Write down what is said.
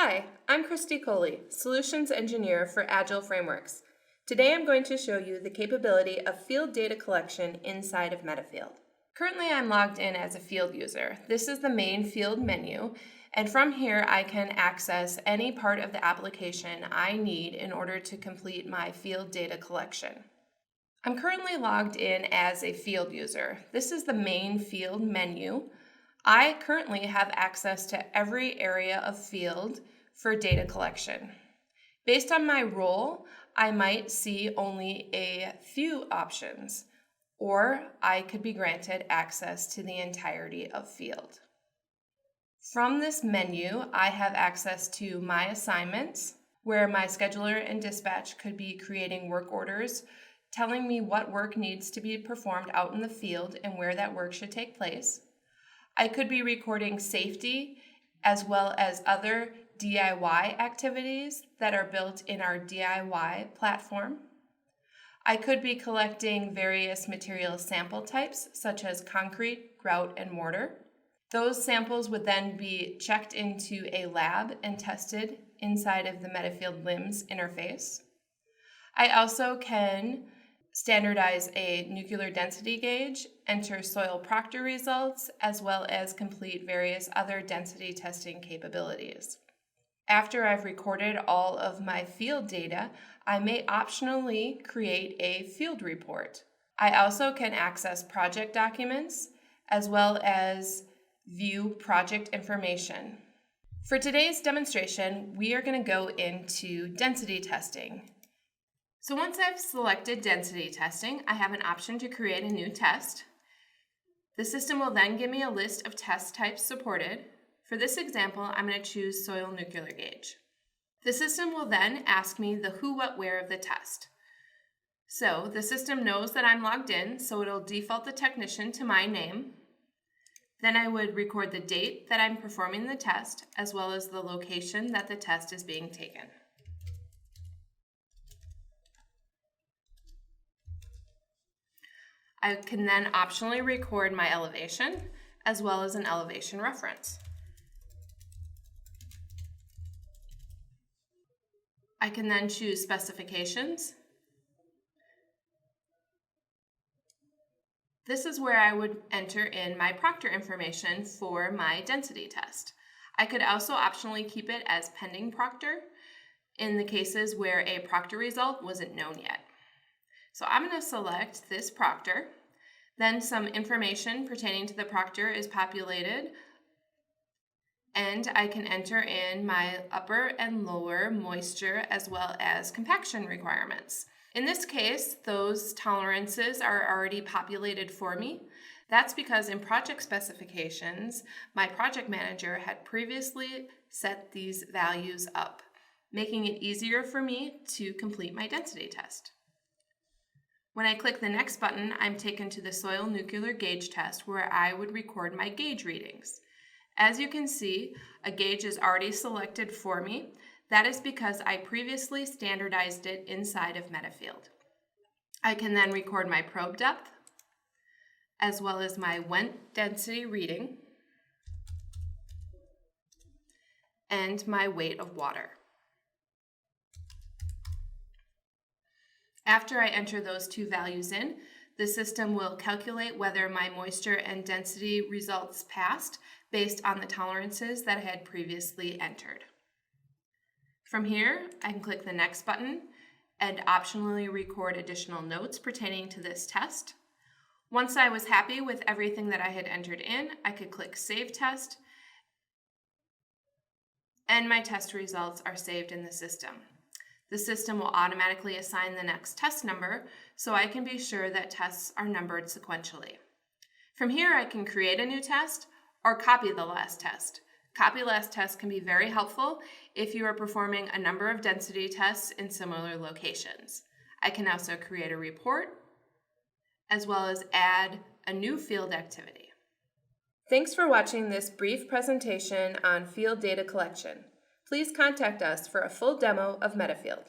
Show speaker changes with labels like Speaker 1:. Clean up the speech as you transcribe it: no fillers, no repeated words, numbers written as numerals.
Speaker 1: Hi, I'm Christy Coley, Solutions Engineer for Agile Frameworks. Today I'm going to show you the capability of field data collection inside of MetaField. Currently I'm logged in as a field user. This is the main field menu, and from here I can access any part of the application I need in order to complete my field data collection. I'm currently logged in as a field user. This is the main field menu. I currently have access to every area of field for data collection. Based on my role, I might see only a few options, or I could be granted access to the entirety of field. From this menu, I have access to my assignments, where my scheduler and dispatch could be creating work orders, telling me what work needs to be performed out in the field and where that work should take place. I could be recording safety as well as other DIY activities that are built in our DIY platform. I could be collecting various material sample types such as concrete, grout, and mortar. Those samples would then be checked into a lab and tested inside of the MetaField LIMS interface. I also can standardize a nuclear density gauge, enter soil proctor results, as well as complete various other density testing capabilities. After I've recorded all of my field data, I may optionally create a field report. I also can access project documents, as well as view project information. For today's demonstration, we are going to go into density testing. So once I've selected density testing, I have an option to create a new test. The system will then give me a list of test types supported. For this example, I'm going to choose soil nuclear gauge. The system will then ask me the who, what, where of the test. So the system knows that I'm logged in, so it'll default the technician to my name. Then I would record the date that I'm performing the test, as well as the location that the test is being taken. I can then optionally record my elevation as well as an elevation reference. I can then choose specifications. This is where I would enter in my proctor information for my density test. I could also optionally keep it as pending proctor in the cases where a proctor result wasn't known yet. So I'm going to select this proctor. Then some information pertaining to the proctor is populated, and I can enter in my upper and lower moisture as well as compaction requirements. In this case, those tolerances are already populated for me. That's because in project specifications, my project manager had previously set these values up, making it easier for me to complete my density test. When I click the next button, I'm taken to the soil nuclear gauge test where I would record my gauge readings. As you can see, a gauge is already selected for me. That is because I previously standardized it inside of MetaField. I can then record my probe depth, as well as my vent density reading, and my weight of water. After I enter those two values in, the system will calculate whether my moisture and density results passed based on the tolerances that I had previously entered. From here, I can click the next button and optionally record additional notes pertaining to this test. Once I was happy with everything that I had entered in, I could click Save Test, and my test results are saved in the system. The system will automatically assign the next test number, so I can be sure that tests are numbered sequentially. From here, I can create a new test or copy the last test. Copy last test can be very helpful if you are performing a number of density tests in similar locations. I can also create a report, as well as add a new field activity. Thanks for watching this brief presentation on field data collection. Please contact us for a full demo of MetaField.